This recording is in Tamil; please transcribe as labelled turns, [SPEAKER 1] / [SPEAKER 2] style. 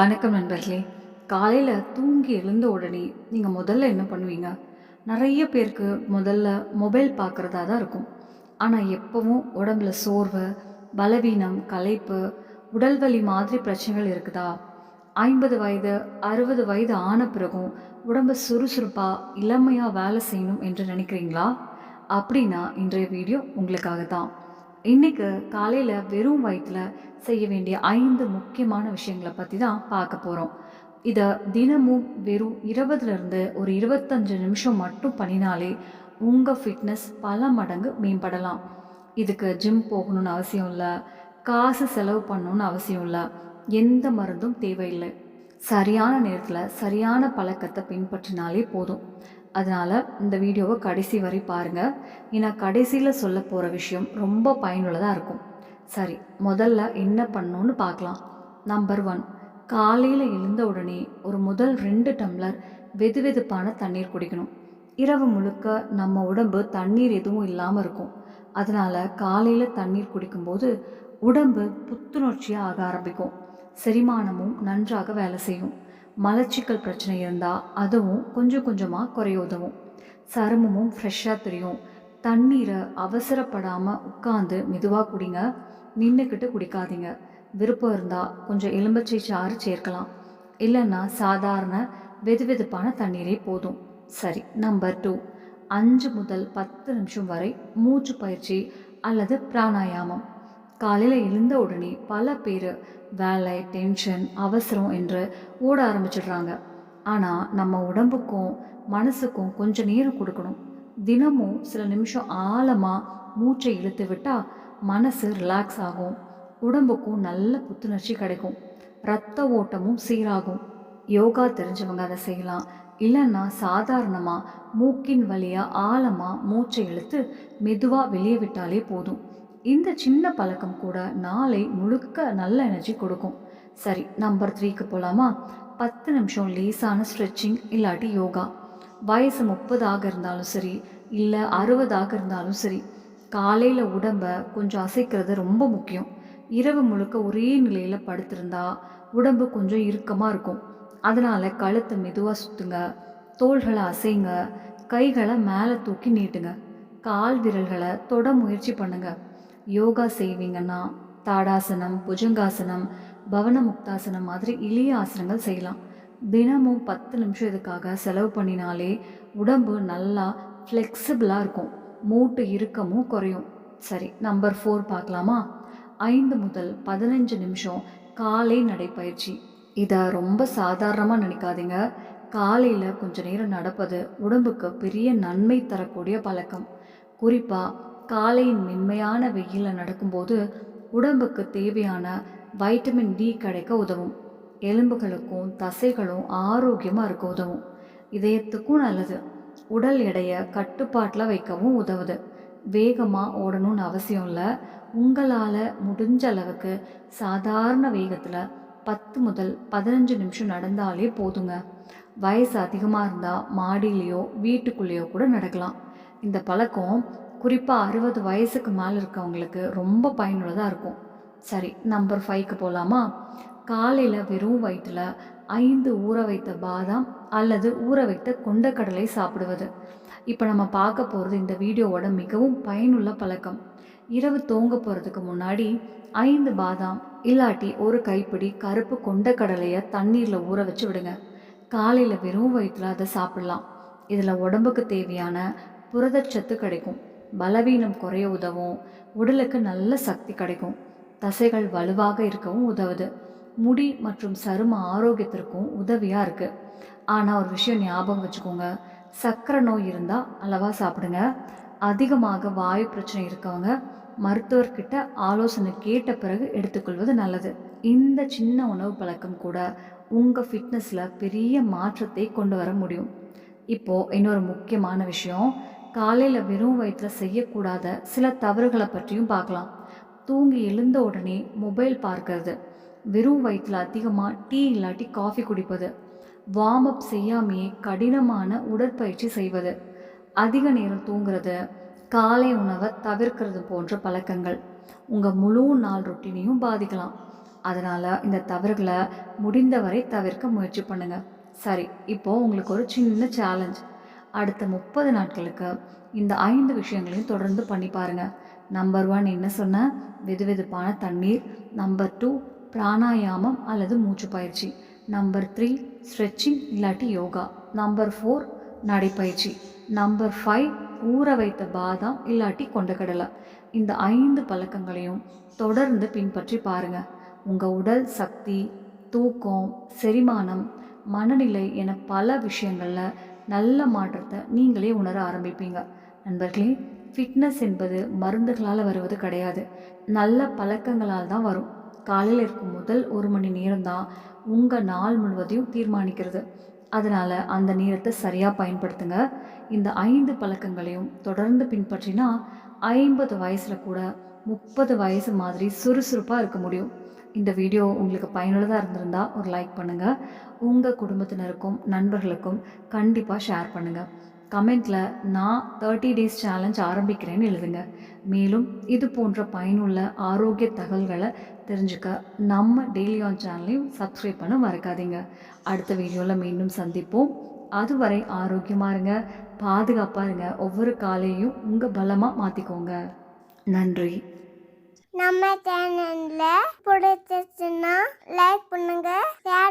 [SPEAKER 1] வணக்கம் நண்பர்களே. காலையில் தூங்கி எழுந்த உடனே நீங்கள் முதல்ல என்ன பண்ணுவீங்க? நிறைய பேருக்கு முதல்ல மொபைல் பார்க்குறதா தான் இருக்கும். ஆனால் எப்பவும் உடம்புல சோர்வு, பலவீனம், களைப்பு, உடல் வலி மாதிரி பிரச்சனைகள் இருக்குதா? 50 வயது 60 வயது ஆன பிறகும் உடம்பு சுறுசுறுப்பாக இளமையாக வேலை செய்யணும் என்று நினைக்கிறீங்களா? அப்படின்னா இன்றைய வீடியோ உங்களுக்காக தான். இன்னைக்கு காலையில் வெறும் வயிற்றில் செய்ய வேண்டிய 5 முக்கியமான விஷயங்களை பற்றி தான் பார்க்க போகிறோம். இதை தினமும் வெறும் 20லேருந்து ஒரு 25 நிமிஷம் மட்டும் பண்ணினாலே உங்கள் ஃபிட்னஸ் பல மடங்கு மேம்படலாம். இதுக்கு ஜிம் போகணும்னு அவசியம் இல்லை, காசு செலவு பண்ணணும்னு அவசியம் இல்லை, எந்த மருந்தும் தேவையில்லை. சரியான நேரத்தில் சரியான பழக்கத்தை பின்பற்றினாலே போதும். அதனால் இந்த வீடியோவை கடைசி வரை பாருங்கள். ஏன்னா கடைசியில் சொல்ல போகிற விஷயம் ரொம்ப பயனுள்ளதாக இருக்கும். சரி, முதல்ல என்ன பண்ணணும்னு பார்க்கலாம். நம்பர் 1, காலையில் எழுந்த உடனே ஒரு முதல் 2 டம்ளர் வெதுவெதுப்பான தண்ணீர் குடிக்கணும். இரவு முழுக்க நம்ம உடம்பு தண்ணீர் எதுவும் இல்லாமல் இருக்கும். அதனால் காலையில் தண்ணீர் குடிக்கும்போது உடம்பு புத்துணர்ச்சியாக ஆக ஆரம்பிக்கும். செரிமானமும் நன்றாக வேலை செய்யும். மலச்சிக்கல் பிரச்சனை இருந்தால் அதுவும் கொஞ்சம் கொஞ்சமாக குறைய உதவும். சருமமும் ஃப்ரெஷ்ஷாக தெரியும். தண்ணீரை அவசரப்படாமல் உட்காந்து மெதுவாக குடிங்க. நின்றுக்கிட்டு குடிக்காதீங்க. விருப்பம் இருந்தால் கொஞ்சம் எலுமிச்சை சாறு சேர்க்கலாம். இல்லைன்னா சாதாரண வெதுவெதுப்பான தண்ணீரே போதும். சரி, நம்பர் 2, 5 முதல் 10 நிமிஷம் வரை மூச்சு பயிற்சி அல்லது பிராணாயாமம். காலையில் எழுந்த உடனே பல பேர் வேலை, டென்ஷன், அவசரம் என்று ஓட ஆரம்பிச்சிடுறாங்க. ஆனால் நம்ம உடம்புக்கும் மனசுக்கும் கொஞ்சம் நேரம் கொடுக்கணும். தினமும் சில நிமிஷம் ஆழமாக மூச்சை இழுத்து விட்டால் மனசு ரிலாக்ஸ் ஆகும். உடம்புக்கும் நல்ல புத்துணர்ச்சி கிடைக்கும். ரத்த ஓட்டமும் சீராகும். யோகா தெரிஞ்சவங்க அதை செய்யலாம். இல்லைன்னா சாதாரணமாக மூக்கின் வழியாக ஆழமாக மூச்சை இழுத்து மெதுவாக வெளியே விட்டாலே போதும். இந்த சின்ன பழக்கம் கூட நாளை முழுக்க நல்ல எனர்ஜி கொடுக்கும். சரி, நம்பர் 3க்கு போகலாமா? 10 நிமிஷம் லேசான ஸ்ட்ரெச்சிங் இல்லாட்டி யோகா. வயசு 30 இருந்தாலும் சரி, இல்லை 60 இருந்தாலும் சரி, காலையில் உடம்பை கொஞ்சம் அசைக்கிறது ரொம்ப முக்கியம். இரவு முழுக்க ஒரே நிலையில் படுத்திருந்தா உடம்பு கொஞ்சம் இறுக்கமாக இருக்கும். அதனால் கழுத்தை மெதுவாக சுற்றுங்க, தோள்களை அசைங்க, கைகளை மேலே தூக்கி நீட்டுங்க, கால் விரல்களை தொட முயற்சி பண்ணுங்க. யோகா செய்வீங்கன்னா தாடாசனம், புஜங்காசனம், பவன முக்தாசனம் மாதிரி எளிய ஆசனங்கள் செய்யலாம். தினமும் 10 நிமிஷம் இதுக்காக செலவு பண்ணினாலே உடம்பு நல்லா ஃப்ளெக்சிபிளாக இருக்கும். மூட்டு இறுக்கமும் குறையும். சரி, நம்பர் 4 பார்க்கலாமா? 5 முதல் 15 நிமிஷம் காலை நடைப்பயிற்சி. இதை ரொம்ப சாதாரணமாக நினைக்காதீங்க. காலையில் கொஞ்ச நேரம் நடப்பது உடம்புக்கு பெரிய நன்மை தரக்கூடிய பழக்கம். குறிப்பாக காலையின் மென்மையான வெயிலில் நடக்கும்போது உடம்புக்கு தேவையான வைட்டமின் டி கிடைக்க உதவும். எலும்புகளுக்கும் தசைகளும் ஆரோக்கியமாக இருக்க உதவும். இதயத்துக்கும் நல்லது. உடல் எடையை கட்டுப்பாட்டில் வைக்கவும் உதவுது. வேகமாக ஓடணும்னு அவசியம் இல்லை. உங்களால் முடிஞ்ச அளவுக்கு சாதாரண வேகத்தில் 10 முதல் 15 நிமிஷம் நடந்தாலே போதுங்க. வயசு அதிகமாக இருந்தால் மாடியிலையோ வீட்டுக்குள்ளேயோ கூட நடக்கலாம். இந்த பழக்கம் குறிப்பாக 60 வயசுக்கு மேலே இருக்கவங்களுக்கு ரொம்ப பயனுள்ளதாக இருக்கும். சரி, நம்பர் 5க்கு போகலாமா? காலையில் வெறும் வயிற்றில் 5 ஊற வைத்த பாதாம் அல்லது ஊற வைத்த கொண்டக்கடலை சாப்பிடுவது. இப்போ நம்ம பார்க்க போகிறது இந்த வீடியோவோட மிகவும் பயனுள்ள பழக்கம். இரவு தூங்க போகிறதுக்கு முன்னாடி 5 பாதாம் இல்லாட்டி ஒரு கைப்பிடி கருப்பு கொண்டக்கடலையை தண்ணீரில் ஊற வச்சு விடுங்க. காலையில் வெறும் வயிற்றில் அதை சாப்பிடலாம். இதில் உடம்புக்கு தேவையான புரதச்சத்து கிடைக்கும். பலவீனம் குறைய உதவும். உடலுக்கு நல்ல சக்தி கிடைக்கும். தசைகள் வலுவாக இருக்கவும் உதவுது. முடி மற்றும் சரும ஆரோக்கியத்திற்கும் உதவியாக இருக்குது. ஆனால் ஒரு விஷயம் ஞாபகம் வச்சுக்கோங்க, சர்க்கரை நோய் இருந்தால் அளவாக சாப்பிடுங்க. அதிகமாக வாயு பிரச்சனை இருக்கவங்க மருத்துவர்கிட்ட ஆலோசனை கேட்ட பிறகு எடுத்துக்கொள்வது நல்லது. இந்த சின்ன உணவு பழக்கம் கூட உங்கள் ஃபிட்னஸில் பெரிய மாற்றத்தை கொண்டு வர முடியும். இப்போது இன்னொரு முக்கியமான விஷயம், காலையில் வெறும் வயிற்றில் செய்யக்கூடாத சில தவறுகளை பற்றியும் பார்க்கலாம். தூங்கி எழுந்த உடனே மொபைல் பார்க்கறது, வெறும் வயிற்றில் அதிகமாக டீ இல்லாட்டி காஃபி குடிப்பது, வார்ம் அப் செய்யாமையே கடினமான உடற்பயிற்சி செய்வது, அதிக நேரம் தூங்குறது, காலை உணவை தவிர்க்கிறது போன்ற பழக்கங்கள் உங்கள் முழு நாள் ரொட்டீனையும் பாதிக்கலாம். அதனால் இந்த தவறுகளை முடிந்தவரை தவிர்க்க முயற்சி பண்ணுங்கள். சரி, இப்போது உங்களுக்கு ஒரு சின்ன சேலஞ்ச். அடுத்த 30 நாட்களுக்கு இந்த 5 விஷயங்களையும் தொடர்ந்து பண்ணி பாருங்க. நம்பர் 1 என்ன சொன்னேன்? வெதுவெதுப்பான தண்ணீர். நம்பர் 2 பிராணாயாமம் அல்லது மூச்சு பயிற்சி. நம்பர் 3 ஸ்ட்ரெச்சிங் இல்லாட்டி யோகா. நம்பர் 4 நடைப்பயிற்சி. நம்பர் 5 ஊற வைத்த பாதாம் இல்லாட்டி கொண்டக்கடலை. இந்த 5 பழக்கங்களையும் தொடர்ந்து பின்பற்றி பாருங்க. உங்கள் உடல் சக்தி, தூக்கம், செரிமானம், மனநிலை என பல விஷயங்களில் நல்ல மாற்றத்தை நீங்களே உணர ஆரம்பிப்பீங்க. நண்பர்களே, ஃபிட்னஸ் என்பது மருந்துகளால் வருவது கிடையாது, நல்ல பழக்கங்களால் தான் வரும். காலையில் இருக்கும் முதல் 1 மணி நேரம் தான் உங்கள் நாள் முழுவதையும் தீர்மானிக்கிறது. அதனால் அந்த நேரத்தை சரியாக பயன்படுத்துங்க. இந்த 5 பழக்கங்களையும் தொடர்ந்து பின்பற்றினா 50 வயசில் கூட 30 வயசு மாதிரி சுறுசுறுப்பாக இருக்க முடியும். இந்த வீடியோ உங்களுக்கு பயனுள்ளதாக இருந்திருந்தா ஒரு லைக் பண்ணுங்கள். உங்கள் குடும்பத்தினருக்கும் நண்பர்களுக்கும் கண்டிப்பாக ஷேர் பண்ணுங்கள். கமெண்ட்டில் நான் 30 டேஸ் சேலஞ்ச் ஆரம்பிக்கிறேன்னு எழுதுங்க. மேலும் இது போன்ற பயனுள்ள ஆரோக்கிய தகவல்களை தெரிஞ்சுக்க நம்ம டெய்லி ஆன் சேனலையும் சப்ஸ்கிரைப் பண்ண மறக்காதீங்க. அடுத்த வீடியோவில் மீண்டும் சந்திப்போம். அதுவரை ஆரோக்கியமாக இருங்க, பாதுகாப்பாக இருங்க. ஒவ்வொரு காலையும் உங்கள் பலமாக மாற்றிக்கோங்க. நன்றி.
[SPEAKER 2] நம்ம சேனல்ல பிடிச்சிச்சுன்னா லைக் பண்ணுங்க, ஷேர்